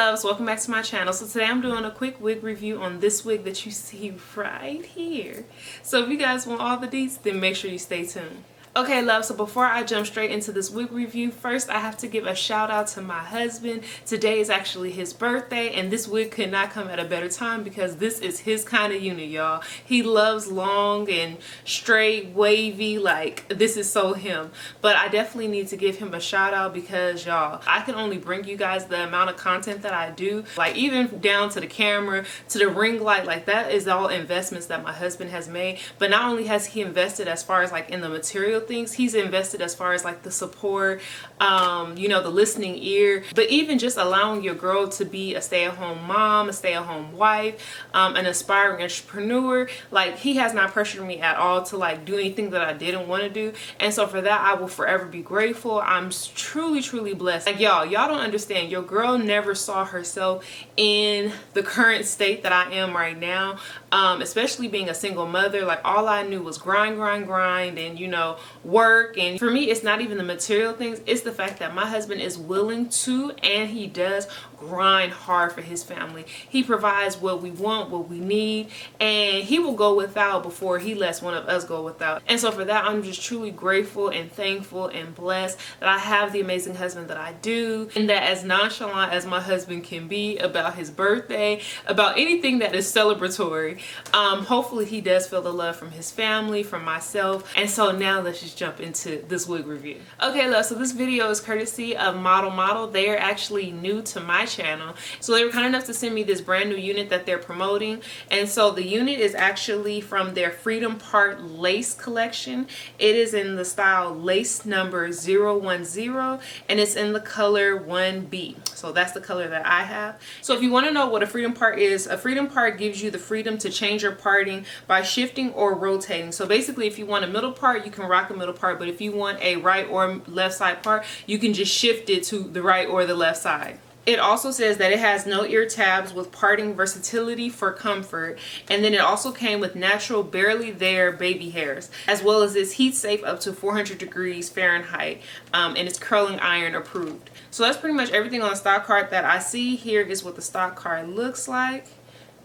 loves, welcome back to my channel. So today I'm doing a quick wig review on this wig that you see right here. So if you guys want all the deets, then make sure you stay tuned. Okay, love, so before I jump straight into this wig review, first I have to give a shout out to my husband. Today is actually his birthday, and this wig could not come at a better time because this is his kind of unit, y'all. He loves long and straight, wavy, like this is so him. But I definitely need to give him a shout out because, y'all, I can only bring you guys the amount of content that I do, like even down to the camera, to the ring light, like that is all investments that my husband has made. But not only has he invested as far as like in the material things, he's invested as far as like the support, you know, the listening ear, but even just allowing your girl to be a stay-at-home mom, a stay-at-home wife, an aspiring entrepreneur. Like, he has not pressured me at all to like do anything that I didn't want to do, and so for that I will forever be grateful. I'm truly blessed. Like, y'all don't understand, your girl never saw herself in the current state that I am right now, especially being a single mother. Like, all I knew was grind, and, you know, work. And for me, it's not even the material things, it's the fact that my husband is willing to, and he does grind hard for his family. He provides what we want, what we need, and he will go without before he lets one of us go without. And so for that, I'm just truly grateful and thankful and blessed that I have the amazing husband that I do, and that as nonchalant as my husband can be about his birthday, about anything that is celebratory, hopefully he does feel the love from his family, from myself. And so now let's just jump into this wig review. Okay, love, so this video is courtesy of Model. They are actually new to my channel, so they were kind enough to send me this brand new unit that they're promoting. And so the unit is actually from their Freedom Part lace collection. It is in the style lace number 010, and it's in the color 1B. So that's the color that I have. So if you want to know what a Freedom Part is, a Freedom Part gives you the freedom to change your parting by shifting or rotating. So basically, if you want a middle part, you can rock a middle part, but if you want a right or left side part, you can just shift it to the right or the left side. It also says that it has no ear tabs with parting versatility for comfort, and then it also came with natural barely there baby hairs, as well as it's heat safe up to 400 degrees Fahrenheit, and it's curling iron approved. So that's pretty much everything on the stock card that I see. Here is what the stock card looks like,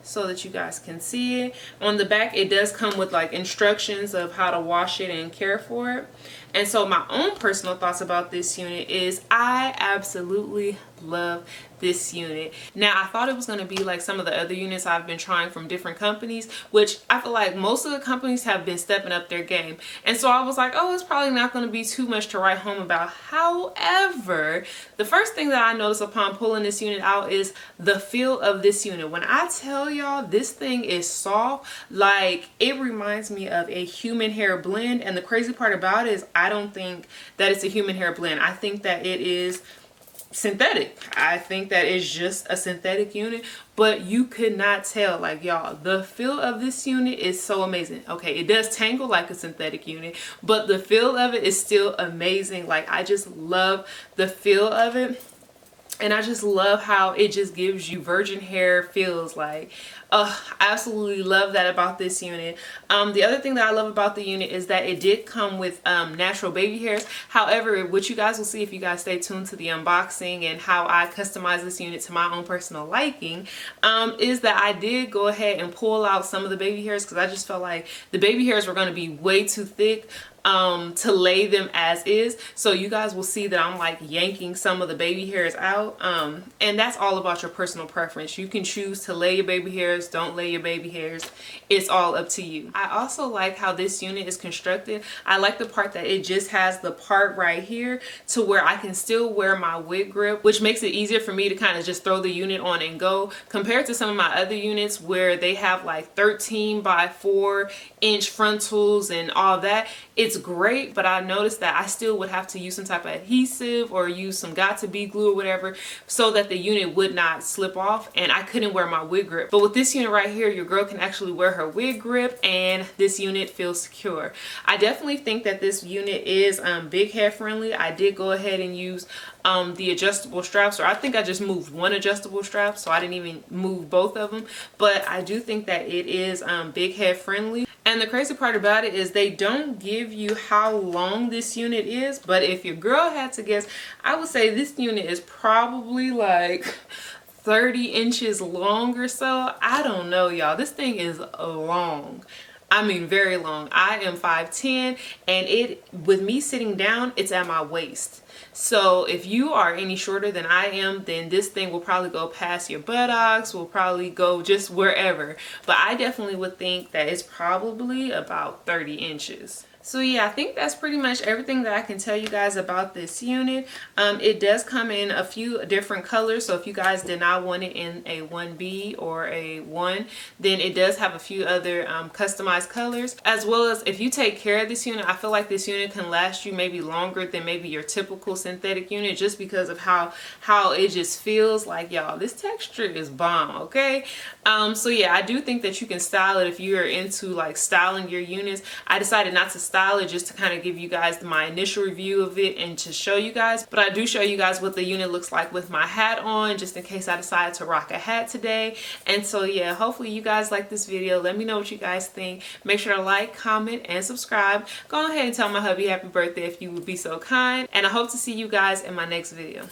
so that you guys can see it. On the back, it does come with like instructions of how to wash it and care for it. And so my own personal thoughts about this unit is I absolutely love this unit. Now, I thought it was going to be like some of the other units I've been trying from different companies, which I feel like most of the companies have been stepping up their game. And so I was like, oh, it's probably not going to be too much to write home about. However, the first thing that I noticed upon pulling this unit out is the feel of this unit. When I tell y'all this thing is soft, like it reminds me of a human hair blend. And the crazy part about it is I don't think that it's a human hair blend. I think that it is synthetic. I think that it's just a synthetic unit, but you could not tell. Like, y'all, the feel of this unit is so amazing. Okay, it does tangle like a synthetic unit, but the feel of it is still amazing. Like, I just love the feel of it. And I just love how it just gives you virgin hair feels. Like, I absolutely love that about this unit. The other thing that I love about the unit is that it did come with natural baby hairs. However, what you guys will see if you guys stay tuned to the unboxing and how I customize this unit to my own personal liking, is that I did go ahead and pull out some of the baby hairs because I just felt like the baby hairs were going to be way too thick to lay them as is. So you guys will see that I'm like yanking some of the baby hairs out, and that's all about your personal preference. You can choose to lay your baby hairs, don't lay your baby hairs, it's all up to you. I also like how this unit is constructed. I like the part that it just has the part right here to where I can still wear my wig grip, which makes it easier for me to kind of just throw the unit on and go, compared to some of my other units where they have like 13 by 4 inch frontals and all that. It's great, but I noticed that I still would have to use some type of adhesive or use some got-to-be glue or whatever so that the unit would not slip off, and I couldn't wear my wig grip. But with this unit right here, your girl can actually wear her wig grip and this unit feels secure. I definitely think that this unit is big head friendly. I did go ahead and use the adjustable straps, or I think I just moved one adjustable strap, so I didn't even move both of them. But I do think that it is big head friendly. And the crazy part about it is they don't give you how long this unit is, but if your girl had to guess, I would say this unit is probably like 30 inches long or so. I don't know, y'all. This thing is long. I mean, very long. I am 5'10", and it, with me sitting down, it's at my waist. So if you are any shorter than I am, then this thing will probably go past your buttocks, will probably go just wherever. But I definitely would think that it's probably about 30 inches. So yeah, I think that's pretty much everything that I can tell you guys about this unit. It does come in a few different colors, so if you guys did not want it in a 1B or a 1, then it does have a few other customized colors. As well as if you take care of this unit, I feel like this unit can last you maybe longer than maybe your typical synthetic unit, just because of how it just feels. Like, y'all, this texture is bomb, okay? So yeah, I do think that you can style it if you are into like styling your units. I decided not to style it just to kind of give you guys my initial review of it and to show you guys, but I do show you guys what the unit looks like with my hat on, just in case I decide to rock a hat today. And so yeah, hopefully you guys like this video. Let me know what you guys think. Make sure to like, comment, and subscribe. Go ahead and tell my hubby happy birthday if you would be so kind, and I hope to see you guys in my next video.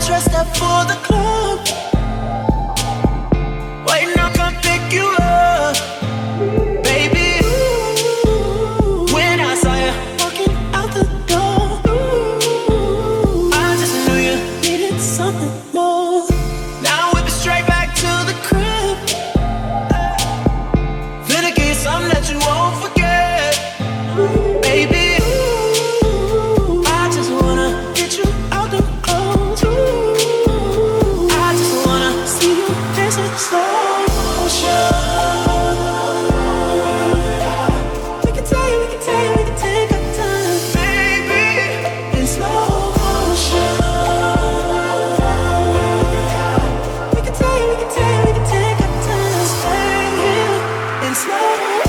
Dressed up for the club, waiting, I'll come pick you up, baby. Ooh, when I saw you walking out the door, ooh, I just knew you needed something more. Now whip it straight back to the crib, finna get something that you won't forget, baby. Ooh, I just wanna get you out the clothes. Slow motion. We can take our time, baby, in slow motion. We can take our time, stay here in slow motion.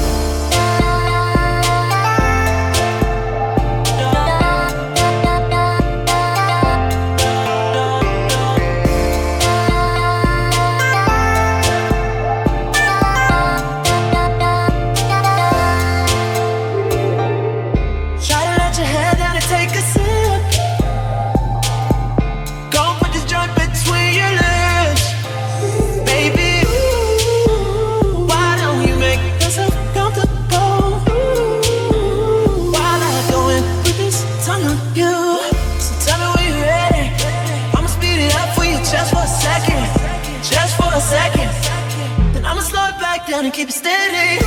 And keep it steady.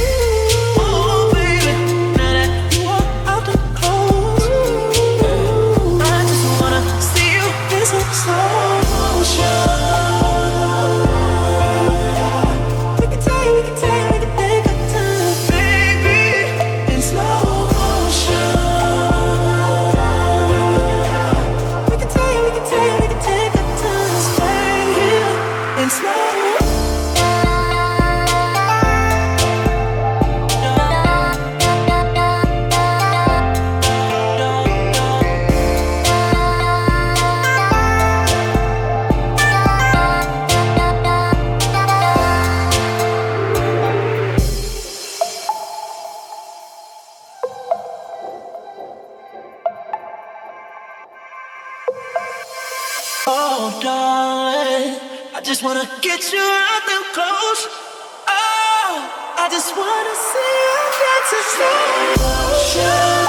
Ooh, baby, now that you are out the clothes, I just wanna see you in some slow motion. We can take our time, baby, in slow motion. We can take our time, stay here in slow motion. Oh, darling, I just wanna get you out them clothes. Oh, I just wanna see you dance in slow motion.